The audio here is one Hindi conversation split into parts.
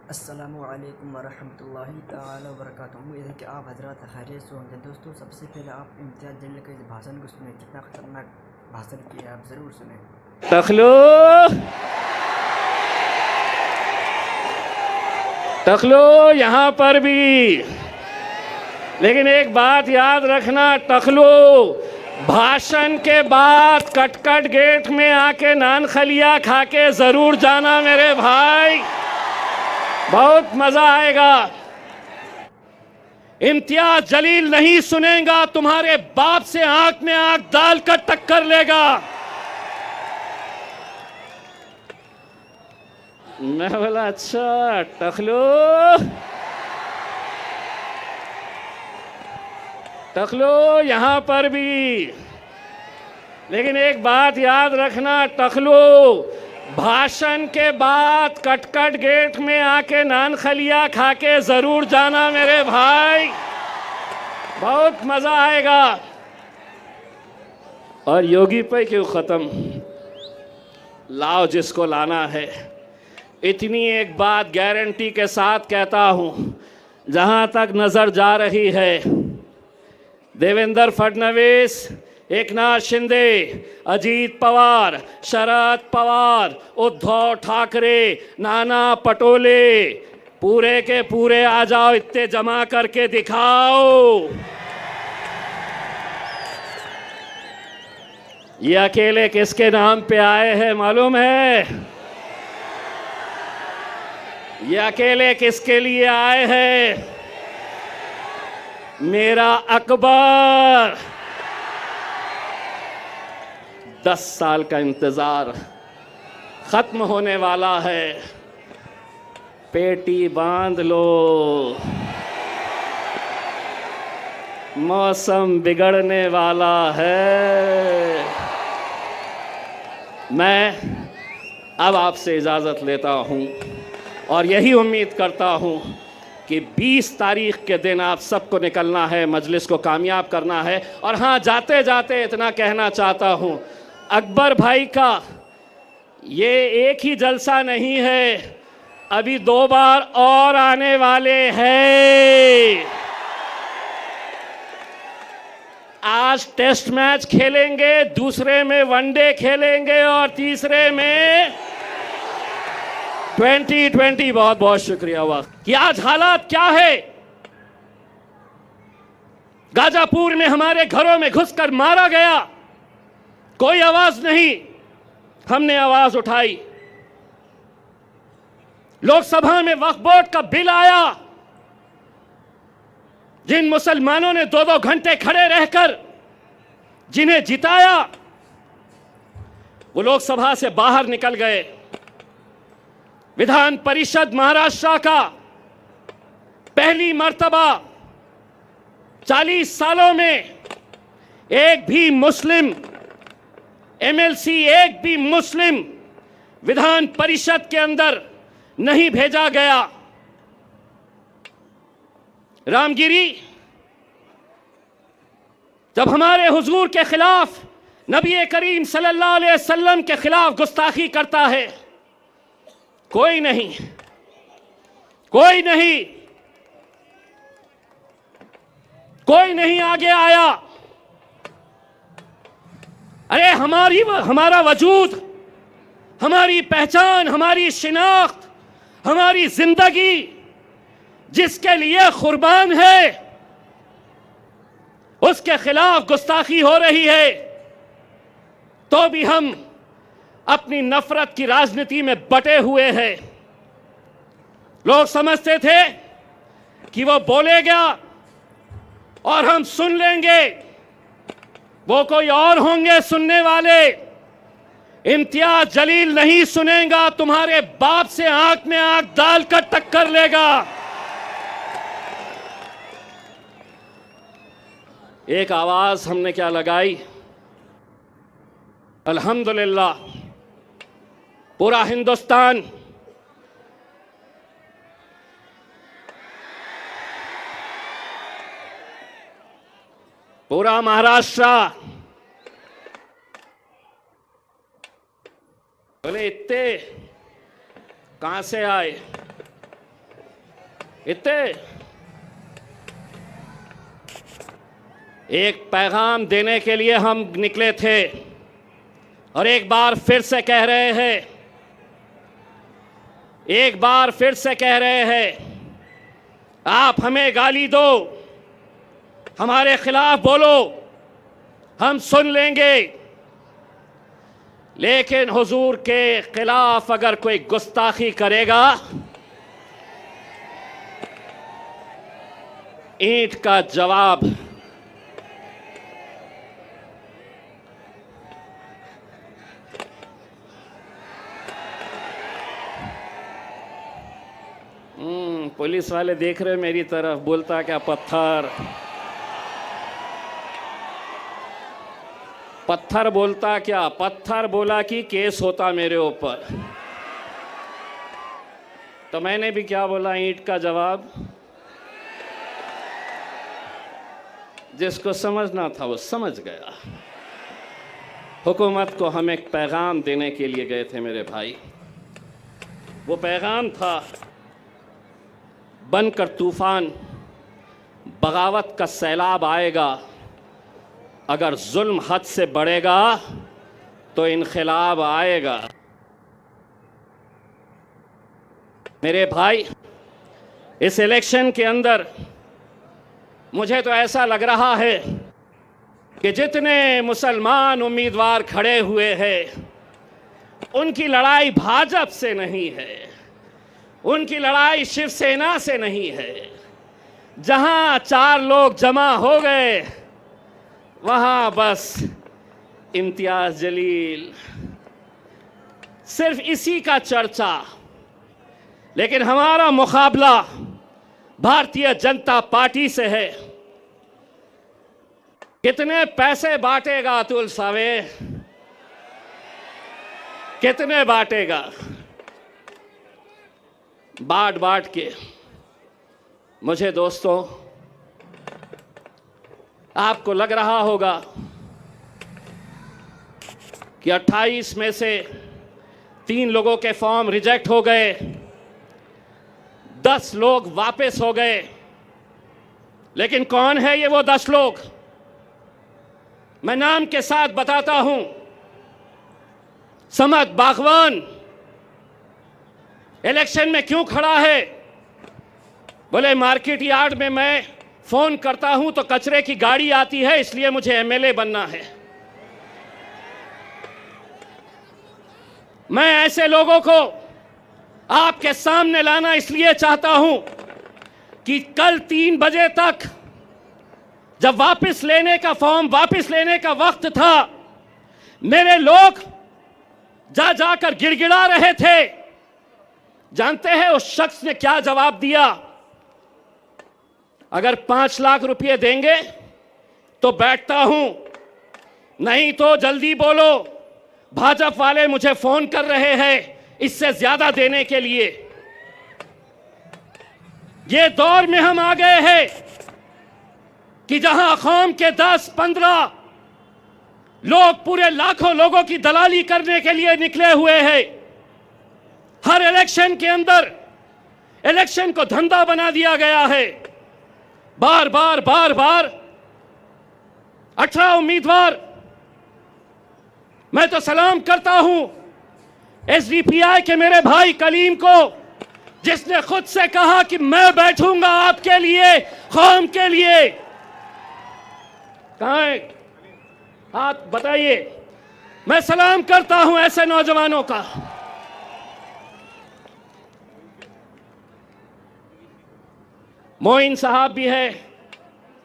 अस्सलामुअलैकुम वरहमतुल्लाहि ताला वबरकातुहू। उम्मीद है कि आप हजरात खैरियत से होंगे। दोस्तों, सबसे पहले आप इम्तियाज़ जलील के इस भाषण को सुने। कितना खतरनाक भाषण किया, आप ज़रूर सुने। टखलो टखलो यहाँ पर भी, लेकिन एक बात याद रखना, टखलो भाषण के बाद कटकट गेट में आके नान खलिया खा के जरूर जाना मेरे भाई, बहुत मजा आएगा। इम्तियाज जलील नहीं सुनेगा, तुम्हारे बाप से आंख में आंख डालकर टक्कर लेगा। मैं बोला अच्छा टखलो टखलो यहाँ पर भी, लेकिन एक बात याद रखना, टखलो भाषण के बाद कटकट गेट में आके नान खलिया खा के जरूर जाना मेरे भाई, बहुत मजा आएगा। और योगी पे क्यों खत्म, लाओ जिसको लाना है। इतनी एक बात गारंटी के साथ कहता हूं, जहां तक नजर जा रही है, देवेंद्र फडणवीस, एकनाथ शिंदे, अजीत पवार, शरद पवार, उद्धव ठाकरे, नाना पटोले, पूरे के पूरे आ जाओ, इतने जमा करके दिखाओ। ये अकेले किसके नाम पे आए हैं मालूम है? ये अकेले किसके लिए आए हैं? मेरा अकबर। 10 साल का इंतजार खत्म होने वाला है, पेटी बांध लो, मौसम बिगड़ने वाला है। मैं अब आपसे इजाज़त लेता हूं और यही उम्मीद करता हूं कि 20 तारीख के दिन आप सबको निकलना है, मजलिस को कामयाब करना है। और हाँ, जाते जाते इतना कहना चाहता हूं, अकबर भाई का ये एक ही जलसा नहीं है, अभी 2 बार और आने वाले हैं। आज टेस्ट मैच खेलेंगे, दूसरे में वनडे खेलेंगे और तीसरे में 2020। बहुत बहुत शुक्रिया। हुआ कि आज हालात क्या है, गाजापुर में हमारे घरों में घुसकर मारा गया, कोई आवाज नहीं, हमने आवाज उठाई। लोकसभा में वक्फ बोर्ड का बिल आया, जिन मुसलमानों ने 2-2 घंटे खड़े रहकर जिन्हें जिताया, वो लोकसभा से बाहर निकल गए। विधान परिषद महाराष्ट्र का पहली मर्तबा 40 सालों में एक भी मुस्लिम एमएलसी, एक भी मुस्लिम विधान परिषद के अंदर नहीं भेजा गया। रामगिरी जब हमारे हुजूर के खिलाफ, नबी करीम सल्लल्लाहु अलैहि वसल्लम के खिलाफ गुस्ताखी करता है, कोई नहीं, कोई नहीं, कोई नहीं आगे आया। अरे हमारा वजूद, हमारी पहचान, हमारी शिनाख्त, हमारी जिंदगी जिसके लिए कुर्बान है, उसके खिलाफ गुस्ताखी हो रही है, तो भी हम अपनी नफरत की राजनीति में बटे हुए हैं। लोग समझते थे कि वो बोलेगा और हम सुन लेंगे, वो कोई और होंगे सुनने वाले। इम्तियाज जलील नहीं सुनेगा, तुम्हारे बाप से आंख में आंख डालकर टक्कर लेगा। एक आवाज हमने क्या लगाई, अल्हम्दुलिल्लाह पूरा हिंदुस्तान पूरा महाराष्ट्र, बोले इतने कहां से आए? इतने एक पैगाम देने के लिए हम निकले थे और एक बार फिर से कह रहे हैं, एक बार फिर से कह रहे हैं, आप हमें गाली दो, हमारे खिलाफ बोलो, हम सुन लेंगे, लेकिन हुजूर के खिलाफ अगर कोई गुस्ताखी करेगा, ईंट का जवाब। पुलिस वाले देख रहे मेरी तरफ, बोलता क्या पत्थर, पत्थर बोलता क्या, पत्थर बोला कि केस होता मेरे ऊपर। तो मैंने भी क्या बोला, ईंट का जवाब। जिसको समझना था वो समझ गया। हुकूमत को हम एक पैगाम देने के लिए गए थे मेरे भाई। वो पैगाम था, बनकर तूफान, बगावत का सैलाब आएगा, अगर जुल्म हद से बढ़ेगा तो इनक़िलाब आएगा। मेरे भाई, इस इलेक्शन के अंदर मुझे तो ऐसा लग रहा है कि जितने मुसलमान उम्मीदवार खड़े हुए हैं, उनकी लड़ाई भाजपा से नहीं है, उनकी लड़ाई शिवसेना से नहीं है। जहां 4 लोग जमा हो गए, वहां बस इम्तियाज जलील, सिर्फ इसी का चर्चा। लेकिन हमारा मुकाबला भारतीय जनता पार्टी से है। कितने पैसे बांटेगा अतुल सावे, कितने बांटेगा? बांट बांट के। मुझे दोस्तों, आपको लग रहा होगा कि 28 में से 3 लोगों के फॉर्म रिजेक्ट हो गए, 10 लोग वापस हो गए। लेकिन कौन है ये वो 10 लोग? मैं नाम के साथ बताता हूं। समद बागवान इलेक्शन में क्यों खड़ा है? बोले मार्केट यार्ड में मैं फोन करता हूं तो कचरे की गाड़ी आती है, इसलिए मुझे एमएलए बनना है। मैं ऐसे लोगों को आपके सामने लाना इसलिए चाहता हूं कि कल 3 बजे तक जब वापस लेने का फॉर्म वापस लेने का वक्त था, मेरे लोग जा जाकर गिड़गिड़ा रहे थे। जानते हैं उस शख्स ने क्या जवाब दिया? अगर 5 लाख रुपए देंगे तो बैठता हूं, नहीं तो जल्दी बोलो, भाजपा वाले मुझे फोन कर रहे हैं इससे ज्यादा देने के लिए। ये दौर में हम आ गए हैं कि जहां कौम के 10-15 लोग पूरे लाखों लोगों की दलाली करने के लिए निकले हुए हैं। हर इलेक्शन के अंदर इलेक्शन को धंधा बना दिया गया है। बार बार 18 उम्मीदवार। मैं तो सलाम करता हूं एसडीपीआई के मेरे भाई कलीम को, जिसने खुद से कहा कि मैं बैठूंगा आपके लिए, कौम के लिए। कहां है? हाथ बताइए। मैं सलाम करता हूं ऐसे नौजवानों का। मोइन साहब भी है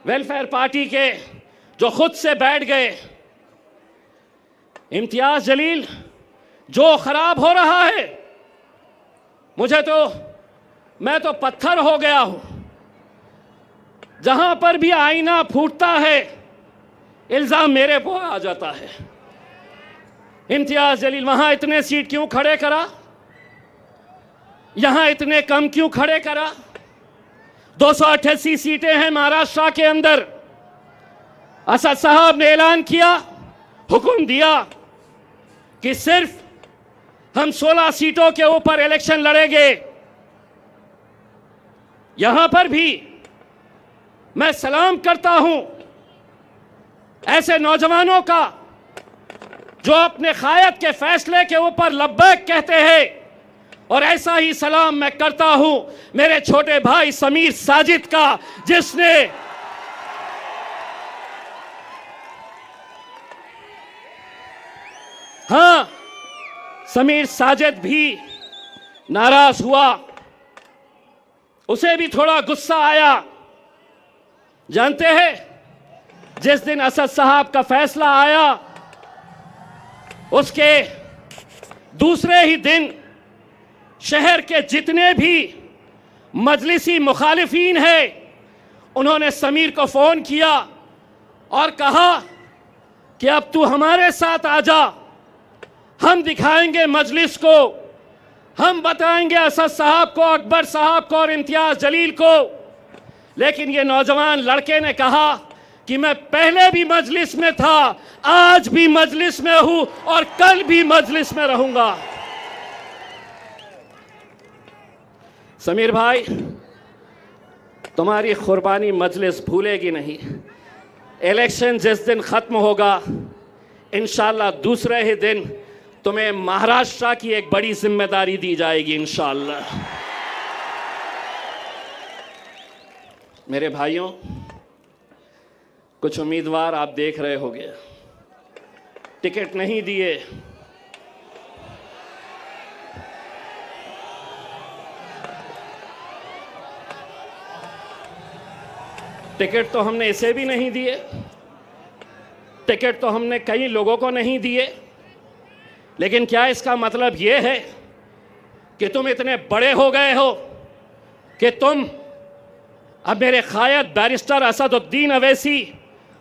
वेलफेयर पार्टी के, जो खुद से बैठ गए। इम्तियाज जलील, जो खराब हो रहा है, मैं तो पत्थर हो गया हूं। जहां पर भी आईना फूटता है, इल्जाम मेरे पर आ जाता है। इम्तियाज जलील वहां इतने सीट क्यों खड़े करा, यहां इतने कम क्यों खड़े करा? 288 सीटें हैं महाराष्ट्र के अंदर। असद साहब ने ऐलान किया, हुक्म दिया कि सिर्फ हम 16 सीटों के ऊपर इलेक्शन लड़ेंगे। यहां पर भी मैं सलाम करता हूं ऐसे नौजवानों का जो अपने कायद के फैसले के ऊपर लब्बैक कहते हैं, और ऐसा ही सलाम मैं करता हूं मेरे छोटे भाई समीर साजिद का, जिसने हाँ, समीर साजिद भी नाराज हुआ, उसे भी थोड़ा गुस्सा आया। जानते हैं, जिस दिन असद साहब का फैसला आया उसके दूसरे ही दिन शहर के जितने भी मजलिसी मुखालिफीन हैं उन्होंने समीर को फोन किया और कहा कि अब तू हमारे साथ आ जा, हम दिखाएंगे मजलिस को, हम बताएंगे असद साहब को, अकबर साहब को और इम्तियाज जलील को। लेकिन ये नौजवान लड़के ने कहा कि मैं पहले भी मजलिस में था, आज भी मजलिस में हूं और कल भी मजलिस में रहूंगा। समीर भाई, तुम्हारी कुर्बानी मजलिस भूलेगी नहीं। इलेक्शन जिस दिन खत्म होगा, इंशाल्लाह दूसरे ही दिन तुम्हें महाराष्ट्र की एक बड़ी जिम्मेदारी दी जाएगी इंशाल्लाह। मेरे भाइयों, कुछ उम्मीदवार आप देख रहे होंगे टिकट नहीं दिए, टिकट तो हमने इसे भी नहीं दिए, टिकट तो हमने कई लोगों को नहीं दिए। लेकिन क्या इसका मतलब यह है कि तुम इतने बड़े हो गए हो कि तुम अब मेरे कायद बैरिस्टर असदुद्दीन अवैसी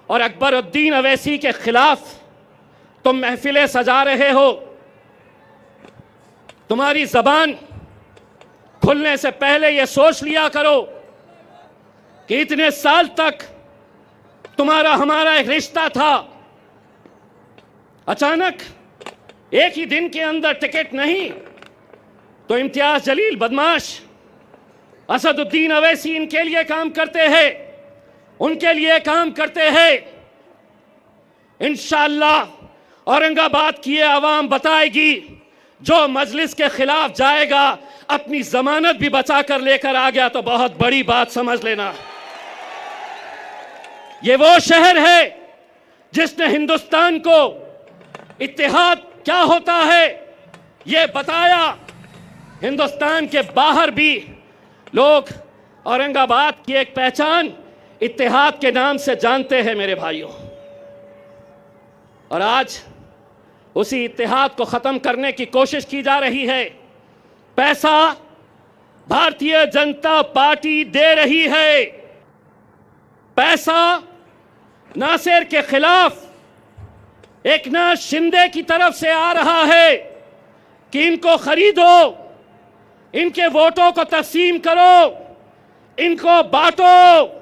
और अकबरुद्दीन अवैसी के खिलाफ तुम महफिलें सजा रहे हो? तुम्हारी जबान खुलने से पहले यह सोच लिया करो कि इतने साल तक तुम्हारा हमारा एक रिश्ता था, अचानक एक ही दिन के अंदर टिकट नहीं, तो इम्तियाज जलील बदमाश, असदुद्दीन अवैसी इनके लिए काम करते हैं, उनके लिए काम करते हैं। इंशाअल्लाह औरंगाबाद की ये आवाम बताएगी, जो मजलिस के खिलाफ जाएगा अपनी जमानत भी बचा कर लेकर आ गया तो बहुत बड़ी बात समझ लेना। ये वो शहर है जिसने हिंदुस्तान को इत्तेहाद क्या होता है ये बताया। हिंदुस्तान के बाहर भी लोग औरंगाबाद की एक पहचान इत्तेहाद के नाम से जानते हैं मेरे भाइयों। और आज उसी इत्तेहाद को खत्म करने की कोशिश की जा रही है। पैसा भारतीय जनता पार्टी दे रही है, पैसा नासिर के खिलाफ एकनाथ शिंदे की तरफ से आ रहा है कि इनको खरीदो, इनके वोटों को तकसीम करो, इनको बांटो।